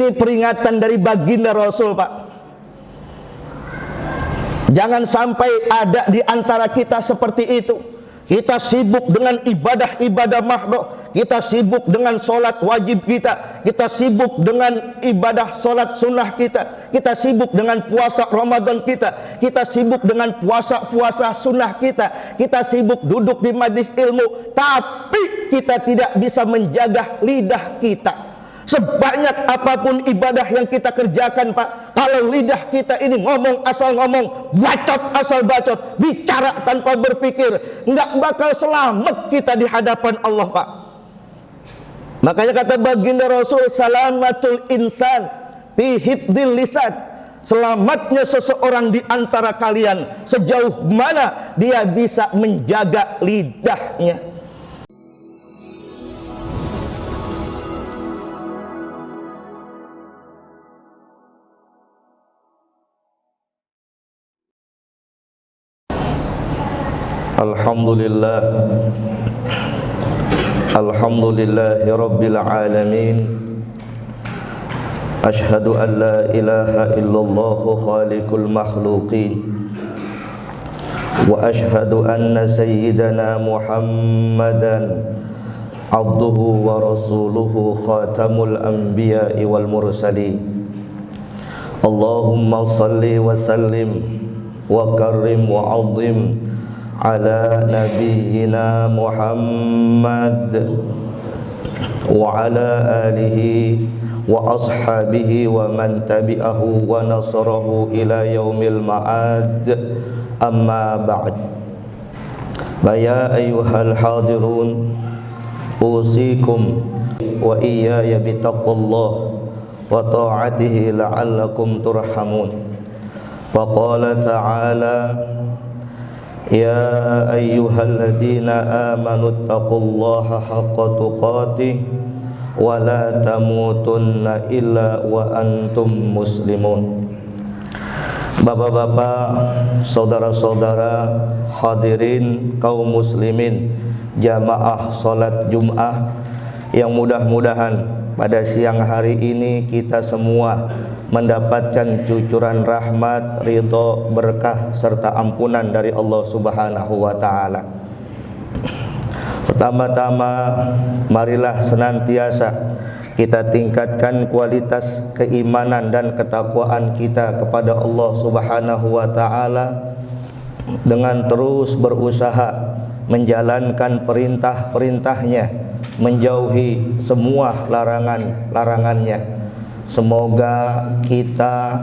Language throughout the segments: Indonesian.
Ini peringatan dari baginda Rasul, Pak. Jangan sampai ada di antara kita seperti itu. Kita sibuk dengan ibadah-ibadah mahdoh, kita sibuk dengan sholat wajib kita sibuk dengan ibadah sholat sunnah kita sibuk dengan puasa Ramadan kita sibuk dengan puasa sunnah kita sibuk duduk di majlis ilmu, tapi kita tidak bisa menjaga lidah kita. Sebanyak apapun ibadah yang kita kerjakan, Pak, kalau lidah kita ini ngomong asal ngomong, bacot asal bacot, bicara tanpa berpikir, nggak bakal selamat kita di hadapan Allah, Pak. Makanya kata baginda Rasul, salamatul insan fi hifdzil lisan. Selamatnya seseorang di antara kalian sejauh mana dia bisa menjaga lidahnya. Alhamdulillahi Rabbil Alamin. Ashhadu an la ilaha illallah khaliqul makhluqin, wa ashhadu anna sayyidana Muhammadan abduhu wa rasuluhu khatamul anbiya'i wal mursalin. Allahumma salli wa sallim wa karrim wa azim ala nabiyyina Muhammad wa ala alihi wa ashabihi wa man tabi'ahu wa nasarahu ila yaumil ma'ad. Amma ba'd. Ya ayyuhal hadirun, usikum wa iyaya bitaqwallah wa ta'atihi la'allakum turhamun. Wa qala ta'ala, ya ayyuhalladzina amanu taqullaha haqqa tuqatih wa la tamutunna illa wa antum muslimun. Bapak-bapak, saudara-saudara, hadirin kaum muslimin jamaah salat Jum'ah, yang mudah-mudahan pada siang hari ini kita semua mendapatkan cucuran rahmat, ridho, berkah serta ampunan dari Allah Subhanahu wa taala. Pertama-tama, marilah senantiasa kita tingkatkan kualitas keimanan dan ketakwaan kita kepada Allah Subhanahu wa taala dengan terus berusaha menjalankan perintah-perintahnya, menjauhi semua larangan-larangannya. Semoga kita,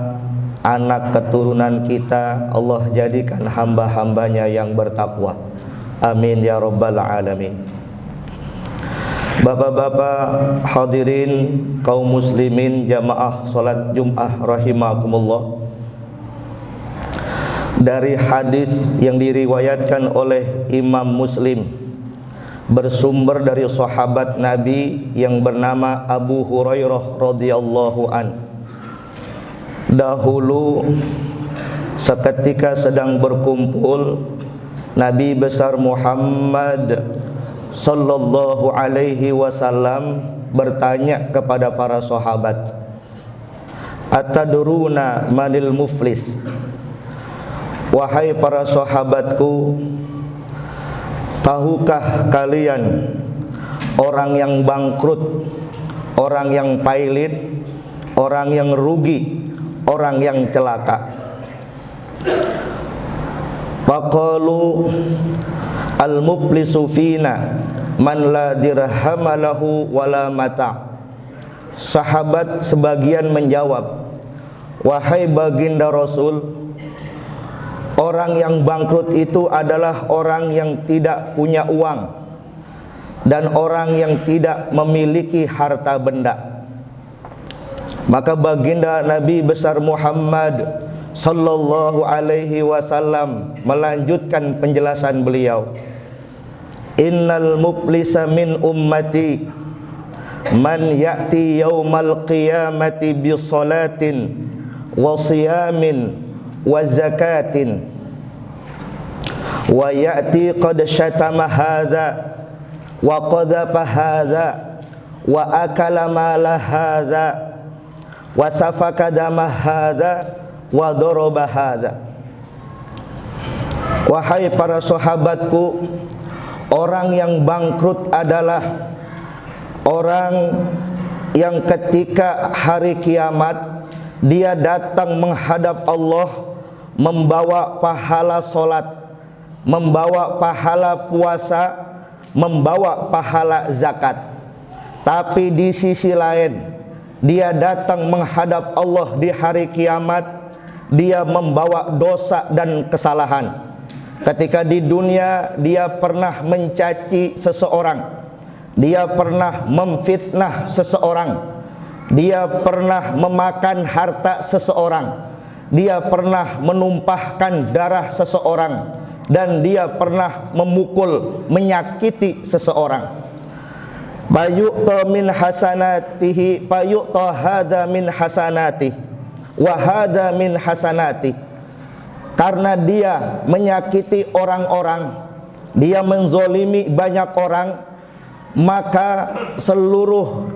anak keturunan kita, Allah jadikan hamba-hambanya yang bertakwa. Amin ya rabbal alamin. Bapak-bapak, hadirin kaum muslimin jamaah salat Jum'ah rahimakumullah. Dari hadis yang diriwayatkan oleh Imam Muslim, bersumber dari sahabat Nabi yang bernama Abu Hurairah radhiyallahu an. Dahulu seketika sedang berkumpul, Nabi besar Muhammad sallallahu alaihi wasallam bertanya kepada para sahabat, atadruna manil muflis? Wahai para sahabatku, tahukah kalian orang yang bangkrut, orang yang pailit, orang yang rugi, orang yang celaka? Faqalu al-muflisu fina man la dirham lahu wala mata. Sahabat sebagian menjawab, wahai baginda Rasul, orang yang bangkrut itu adalah orang yang tidak punya uang dan orang yang tidak memiliki harta benda. Maka baginda Nabi besar Muhammad sallallahu alaihi wasallam melanjutkan penjelasan beliau, innal muflisa min ummati man ya'ti yaumal qiyamati bi salatin wa siyamin wa zakatin wa ya'ti qad syatama hadza wa qadhafa hadza wa akala mala hadza wa safaka dama hadza wa daraba hadza. Wahai para sahabatku, orang yang bangkrut adalah orang yang ketika hari kiamat dia datang menghadap Allah membawa pahala solat, membawa pahala puasa, membawa pahala zakat. Tapi di sisi lain, dia datang menghadap Allah di hari kiamat, dia membawa dosa dan kesalahan. Ketika di dunia dia pernah mencaci seseorang, dia pernah memfitnah seseorang, dia pernah memakan harta seseorang, dia pernah menumpahkan darah seseorang, dan dia pernah memukul, menyakiti seseorang. Bayu'ta min hasanatihi payu'ta hadza min hasanatihi wa hadza min hasanatihi. Karena dia menyakiti orang-orang, dia menzolimi banyak orang, maka seluruh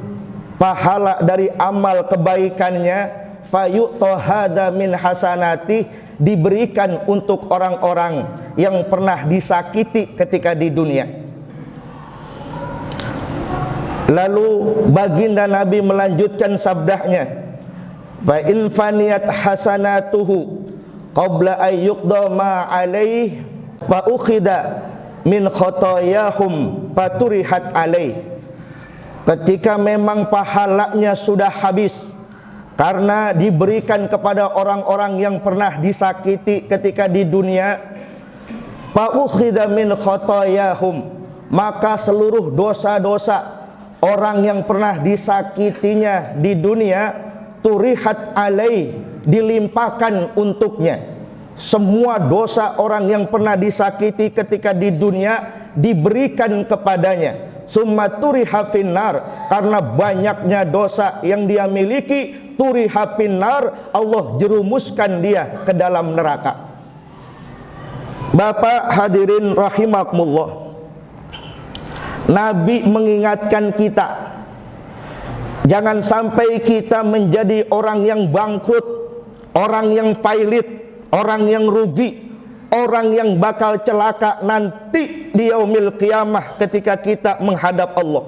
pahala dari amal kebaikannya fayu'ta hadza min hasanati diberikan untuk orang-orang yang pernah disakiti ketika di dunia. Lalu baginda Nabi melanjutkan sabdanya, fa in faniyat hasanatuhu qabla ayyuqda ma alaih fa ukhida min khotoyahum faturihat alaih. Ketika memang pahalanya sudah habis karena diberikan kepada orang-orang yang pernah disakiti ketika di dunia, fa ukhida min khotoyahum, maka seluruh dosa-dosa orang yang pernah disakitinya di dunia turihat alaih, dilimpahkan untuknya. Semua dosa orang yang pernah disakiti ketika di dunia diberikan kepadanya. Summa turiha finnar, karena banyaknya dosa yang dia miliki, turiha finnar, Allah jerumuskan dia ke dalam neraka. Bapak hadirin rahimakumullah, Nabi mengingatkan kita, jangan sampai kita menjadi orang yang bangkrut, orang yang pailit, orang yang rugi, orang yang bakal celaka nanti di yaumil qiyamah ketika kita menghadap Allah.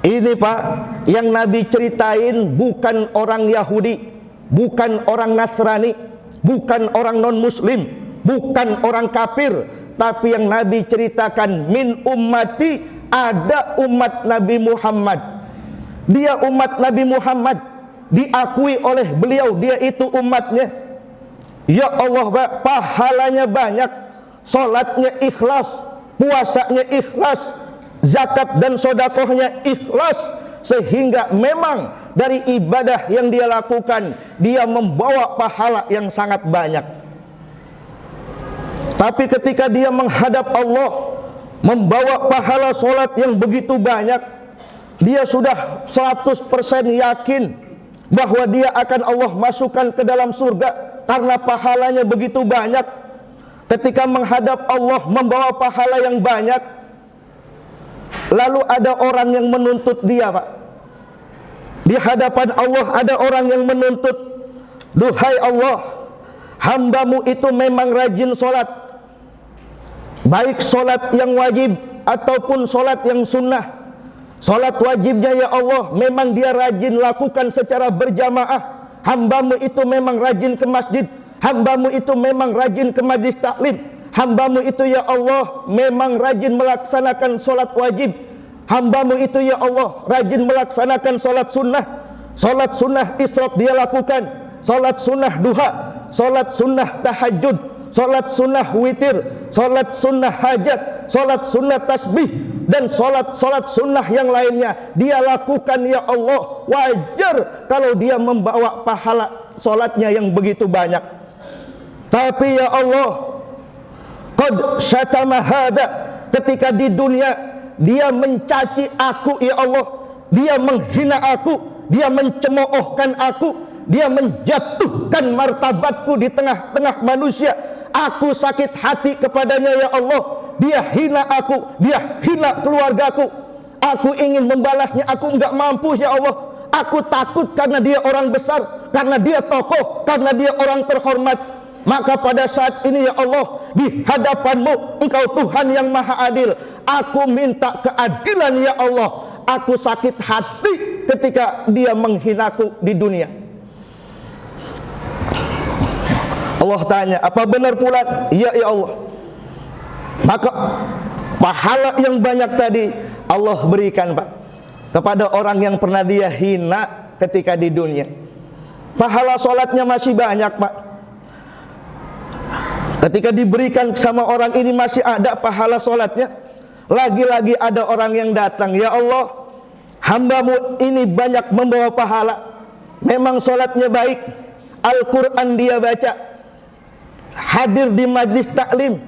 Ini Pak, yang Nabi ceritain bukan orang Yahudi, bukan orang Nasrani, bukan orang non-muslim, bukan orang kafir, tapi yang Nabi ceritakan min ummati, ada umat Nabi Muhammad. Dia umat Nabi Muhammad, diakui oleh beliau dia itu umatnya. Ya Allah, pahalanya banyak, sholatnya ikhlas, puasanya ikhlas, zakat dan sodakohnya ikhlas, sehingga memang dari ibadah yang dia lakukan dia membawa pahala yang sangat banyak. Tapi ketika dia menghadap Allah membawa pahala sholat yang begitu banyak, dia sudah 100% yakin bahwa dia akan Allah masukkan ke dalam surga karena pahalanya begitu banyak. Ketika menghadap Allah membawa pahala yang banyak, lalu ada orang yang menuntut dia, Pak. Di hadapan Allah ada orang yang menuntut, duhai Allah, hambamu itu memang rajin sholat, baik sholat yang wajib ataupun sholat yang sunnah. Sholat wajibnya ya Allah memang dia rajin lakukan secara berjamaah. Hambamu itu memang rajin ke masjid, hambamu itu memang rajin ke majlis taklim, hambamu itu ya Allah memang rajin melaksanakan sholat wajib, hambamu itu ya Allah rajin melaksanakan sholat sunnah isyraq dia lakukan, sholat sunnah duha, sholat sunnah tahajud, sholat sunnah witir, sholat sunnah hajat, sholat sunnah tasbih, dan sholat sunnah yang lainnya dia lakukan ya Allah. Wajar kalau dia membawa pahala sholatnya yang begitu banyak. Tapi ya Allah, qad syatama hada, ketika di dunia dia mencaci aku ya Allah, dia menghina aku, dia mencemoohkan aku, dia menjatuhkan martabatku di tengah-tengah manusia. Aku sakit hati kepadanya ya Allah. Dia hina aku, dia hina keluargaku. Aku ingin membalasnya, aku enggak mampu ya Allah. Aku takut karena dia orang besar, karena dia tokoh, karena dia orang terhormat. Maka pada saat ini ya Allah, di hadapan-Mu, Engkau Tuhan yang maha adil, aku minta keadilan ya Allah. Aku sakit hati ketika dia menghinaku di dunia. Allah tanya, apa benar pula? Iya ya Allah. Maka pahala yang banyak tadi Allah berikan Pak kepada orang yang pernah dia hina ketika di dunia. Pahala sholatnya masih banyak Pak. Ketika diberikan sama orang ini masih ada pahala sholatnya. Lagi-lagi ada orang yang datang, ya Allah, hamba-Mu ini banyak membawa pahala. Memang sholatnya baik, Al-Quran dia baca, hadir di majlis taklim,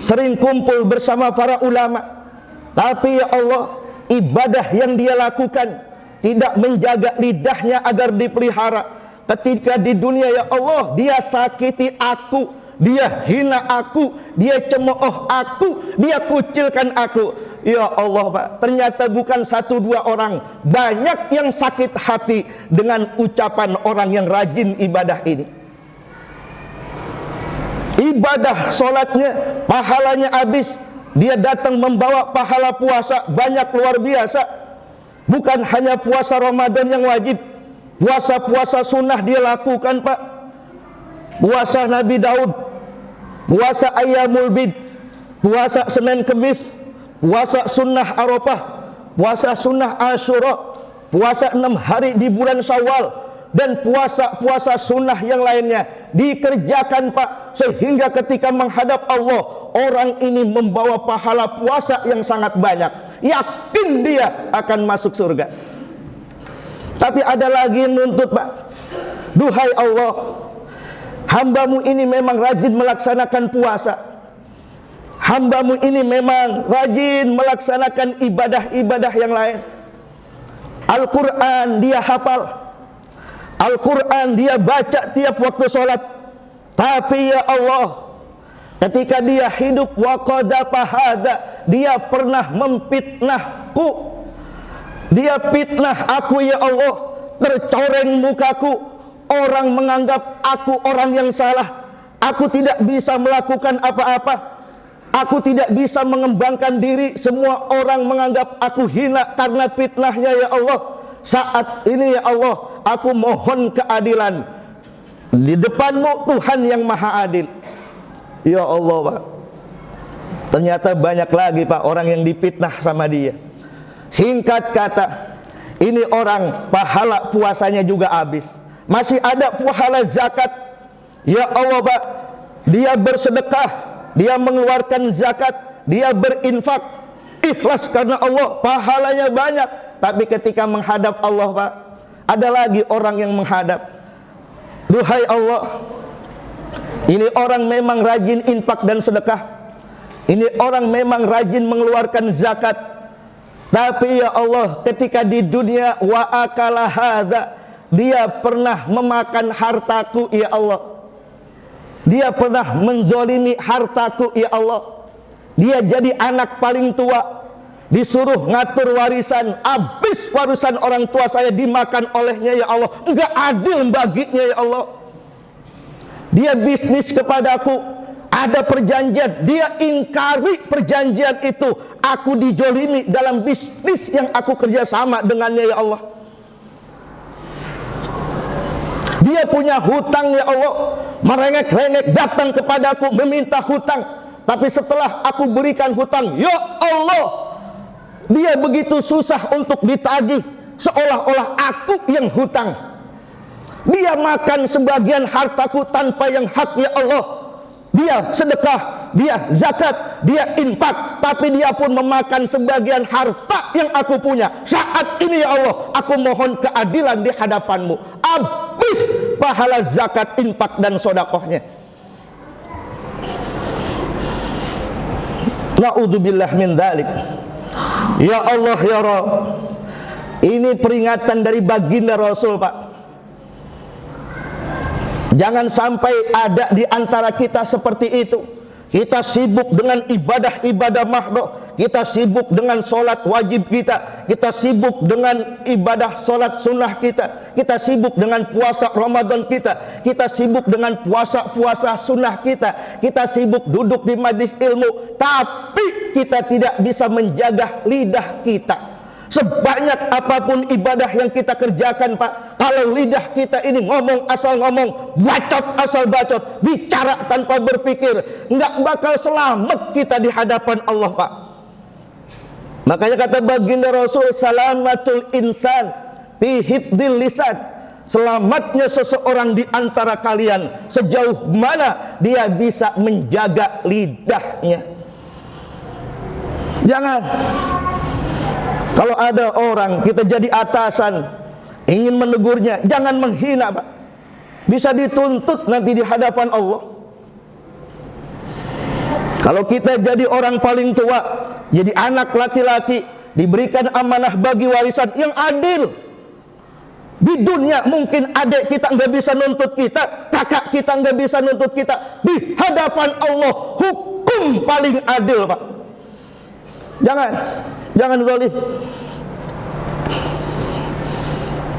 sering kumpul bersama para ulama. Tapi ya Allah, ibadah yang dia lakukan tidak menjaga lidahnya agar dipelihara. Ketika di dunia ya Allah, dia sakiti aku, dia hina aku, dia cemooh aku, dia kucilkan aku. Ya Allah Pak, ternyata bukan satu dua orang, banyak yang sakit hati dengan ucapan orang yang rajin ibadah ini. Ibadah sholatnya, pahalanya habis. Dia datang membawa pahala puasa banyak luar biasa. Bukan hanya puasa Ramadan yang wajib, puasa-puasa sunnah dia lakukan Pak. Puasa Nabi Daud, puasa Ayyamul Bid, puasa Senin Kemis, puasa sunnah Arafah, puasa sunnah Asyura, puasa 6 hari di bulan Syawal, dan puasa-puasa sunnah yang lainnya dikerjakan Pak, sehingga ketika menghadap Allah, orang ini membawa pahala puasa yang sangat banyak. Yakin dia akan masuk surga. Tapi ada lagi yang nuntut Pak, duhai Allah, hamba-Mu ini memang rajin melaksanakan puasa, hamba-Mu ini memang rajin melaksanakan ibadah-ibadah yang lain. Al-Quran dia hafal, Al-Quran dia baca tiap waktu sholat. Tapi ya Allah, ketika dia hidup waqadha hada, dia pernah memfitnahku. Dia fitnah aku ya Allah, tercoreng mukaku, orang menganggap aku orang yang salah. Aku tidak bisa melakukan apa-apa, aku tidak bisa mengembangkan diri. Semua orang menganggap aku hina karena fitnahnya ya Allah. Saat ini ya Allah, aku mohon keadilan di depan-Mu Tuhan yang maha adil. Ya Allah Pak, ternyata banyak lagi Pak orang yang difitnah sama dia. Singkat kata, ini orang pahala puasanya juga habis. Masih ada pahala zakat. Ya Allah Pak, dia bersedekah, dia mengeluarkan zakat, dia berinfak, ikhlas karena Allah, pahalanya banyak. Tapi ketika menghadap Allah Pak, ada lagi orang yang menghadap. Duhai Allah, ini orang memang rajin infak dan sedekah, ini orang memang rajin mengeluarkan zakat. Tapi ya Allah, ketika di dunia wa akala hadza, dia pernah memakan hartaku ya Allah. Dia pernah menzolimi hartaku ya Allah. Dia jadi anak paling tua, disuruh ngatur warisan, habis warisan orang tua saya dimakan olehnya ya Allah. Enggak adil baginya ya Allah. Dia bisnis kepadaku, ada perjanjian, dia ingkari perjanjian itu. Aku dijolimi dalam bisnis yang aku kerjasama dengannya ya Allah. Dia punya hutang ya Allah, merengek-rengek datang kepadaku meminta hutang. Tapi setelah aku berikan hutang, ya Allah, dia begitu susah untuk ditagih, seolah-olah aku yang hutang. Dia makan sebagian hartaku tanpa yang hak ya Allah. Dia sedekah, dia zakat, dia infak, tapi dia pun memakan sebagian harta yang aku punya. Saat ini ya Allah, aku mohon keadilan di hadapan-Mu. Habis pahala zakat, infak dan sodakohnya. Na'udzubillah min dzalik. Ya Allah ya Rabb, ini peringatan dari baginda Rasul Pak. Jangan sampai ada di antara kita seperti itu. Kita sibuk dengan ibadah-ibadah makhluk, kita sibuk dengan sholat wajib kita, kita sibuk dengan ibadah sholat sunnah kita sibuk dengan puasa Ramadan kita sibuk dengan puasa sunnah kita sibuk duduk di majlis ilmu, tapi kita tidak bisa menjaga lidah kita. Sebanyak apapun ibadah yang kita kerjakan, Pak, kalau lidah kita ini ngomong asal ngomong, bacot asal bacot, bicara tanpa berpikir, nggak bakal selamat kita di hadapan Allah, Pak. Makanya kata baginda Rasul, salamatul insan fi hifdzil lisan. Selamatnya seseorang di antara kalian sejauh mana dia bisa menjaga lidahnya. Jangan, kalau ada orang kita jadi atasan ingin menegurnya, jangan menghina, Pak. Bisa dituntut nanti di hadapan Allah. Kalau kita jadi orang paling tua, jadi anak laki-laki, diberikan amanah bagi warisan yang adil. Di dunia mungkin adik kita nggak bisa nuntut kita, kakak kita nggak bisa nuntut kita. Di hadapan Allah hukum paling adil, Pak. Jangan zalim.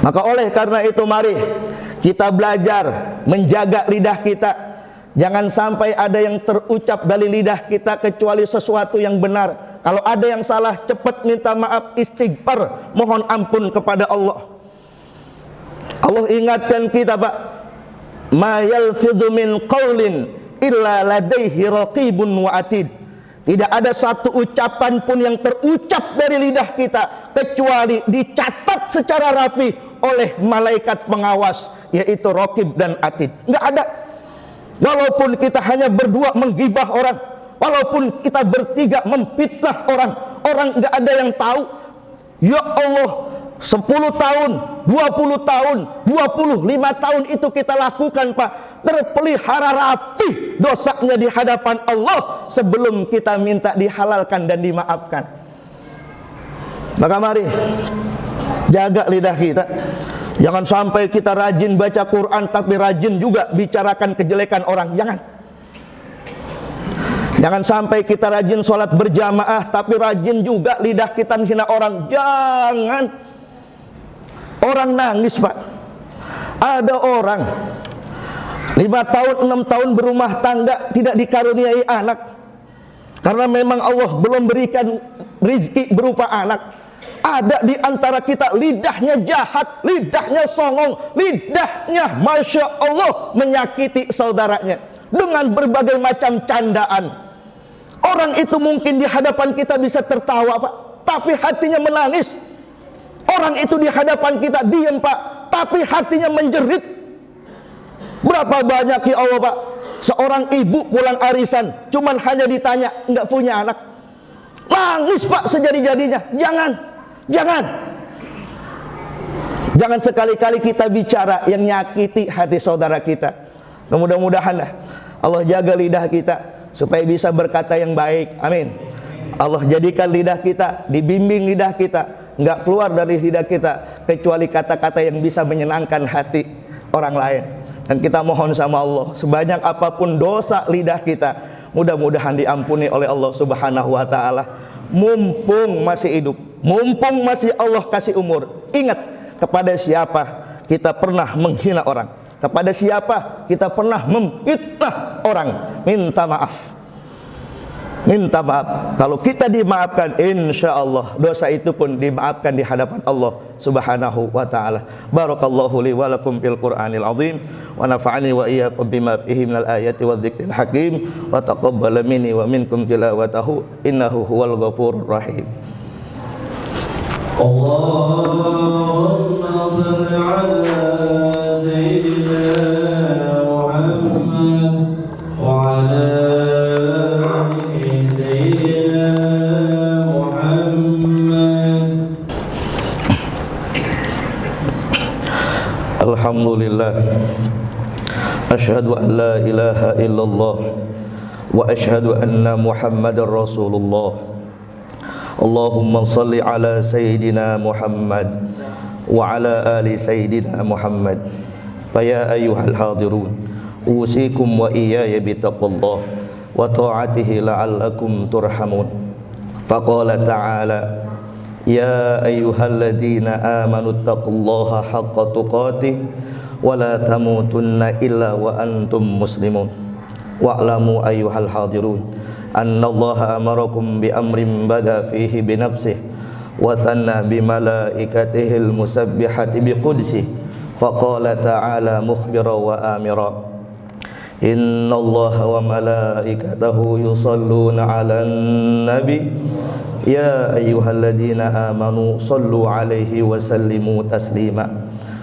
Maka oleh karena itu mari kita belajar menjaga lidah kita. Jangan sampai ada yang terucap dari lidah kita kecuali sesuatu yang benar. Kalau ada yang salah, cepat minta maaf, istighfar, mohon ampun kepada Allah. Allah ingatkan kita, Pak, ma yalfidhu min qaulin illa ladaihi raqibun wa atid. Tidak ada satu ucapan pun yang terucap dari lidah kita kecuali dicatat secara rapi oleh malaikat pengawas, yaitu raqib dan atid. Enggak ada. Walaupun kita hanya berdua menggibah orang, walaupun kita bertiga memfitnah orang, enggak ada yang tahu. Ya Allah, 10 tahun, 20 tahun, 25 tahun itu kita lakukan, Pak, terpelihara rapi dosanya di hadapan Allah sebelum kita minta dihalalkan dan dimaafkan. Maka mari jaga lidah kita. Jangan sampai kita rajin baca Quran tapi rajin juga bicarakan kejelekan orang. Jangan sampai kita rajin sholat berjamaah tapi rajin juga lidah kita menghina orang. Jangan. Orang nangis, Pak. Ada orang 5 tahun, 6 tahun berumah tangga tidak dikaruniai anak, karena memang Allah belum berikan rizki berupa anak. Ada di antara kita lidahnya jahat, lidahnya songong, lidahnya Masya Allah menyakiti saudaranya dengan berbagai macam candaan. Orang itu mungkin di hadapan kita bisa tertawa, Pak, tapi hatinya menangis. Orang itu di hadapan kita diam, Pak, tapi hatinya menjerit. Berapa banyak, ya Allah, Pak, seorang ibu pulang arisan cuman hanya ditanya enggak punya anak, nangis, Pak, sejadi-jadinya. Jangan sekali-kali kita bicara yang nyakiti hati saudara kita. Mudah-mudahan Allah jaga lidah kita supaya bisa berkata yang baik. Amin. Allah jadikan lidah kita, dibimbing lidah kita, nggak keluar dari lidah kita kecuali kata-kata yang bisa menyenangkan hati orang lain. Dan kita mohon sama Allah, sebanyak apapun dosa lidah kita, mudah-mudahan diampuni oleh Allah Subhanahu wa ta'ala. Mumpung masih hidup, mumpung masih Allah kasih umur, ingat, kepada siapa kita pernah menghina orang, kepada siapa kita pernah memfitnah orang, minta maaf. Minta maaf. Kalau kita dimaafkan, insya Allah dosa itu pun dimaafkan di hadapan Allah Subhanahu wa ta'ala. Barakallahu li wa lakum fil Qur'anil azim, wa nafa'ani wa iyyakum bima fihi minal ayati wa dzikril hakim, wa taqabbala minni wa minkum tilawatahu innahu huwal ghafurur rahim. Allahumma shalli ala sayyidina Muhammad wa ala Alhamdulillah, asyhadu an la ilaha illallah wa asyhadu anna Muhammadar Rasulullah. Allahumma salli ala Sayyidina Muhammad wa ala ali Sayyidina Muhammad. Faya ayyuhal hadirun, usikum wa iyaya bitaqwallah wa ta'atihi la'allakum turhamun. Faqala ta'ala ya ayyuhalladzina amanu taqullaha haqqa tuqatih wa la tamutunna illa wa antum muslimun wa'lamu ayyuhal hadirun annallaha amarakum bi amrin bada fihi bi nafsihi wa thanna bi malaikatihil musabbihati bi qudsihi faqala ta'ala mukhbira wa amira innallaha wa malaikatahu yusalluna 'alan nabi ya ayyuhalladzina amanu sallu 'alaihi wa sallimu taslima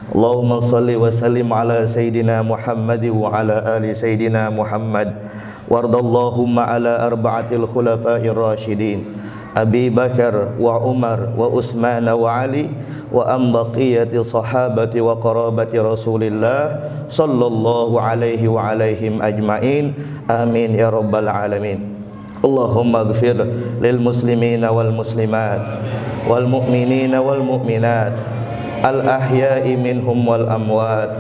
Allahumma salli wa sallim ala sayyidina Muhammad wa ala ali sayyidina Muhammad wardallahumma ala arba'atil khulafa'ir rasyidin Abi Bakar wa Umar wa Utsman wa Ali wa am baqiyati sahabati wa qarabati Rasulillah sallallahu alaihi wa alaihim ajmain amin ya rabbal alamin. Allahumma ighfir lil muslimina wal muslimat wal mu'minina wal mu'minat al ahya'i minhum wal amwat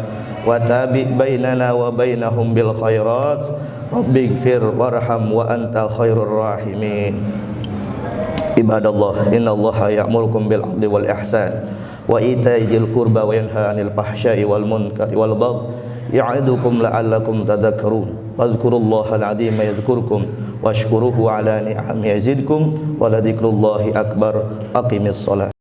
wa tabi' bainana wa bainahum bil khairat rabbighfir warham wa anta khairur rahimin. Ibadallah innallaha ya'murukum bil 'adli wal ihsan wa ita'i dzil qurba wa yanha 'anil fahsya'i wal munkari wal baghi ya'idukum la'allakum tadhakkarun fadhkurullaha al-'azima yadhkurkum washkuruhu 'ala ni'amihi yazidkum wa la dzikrullahi akbar aqimis shalah.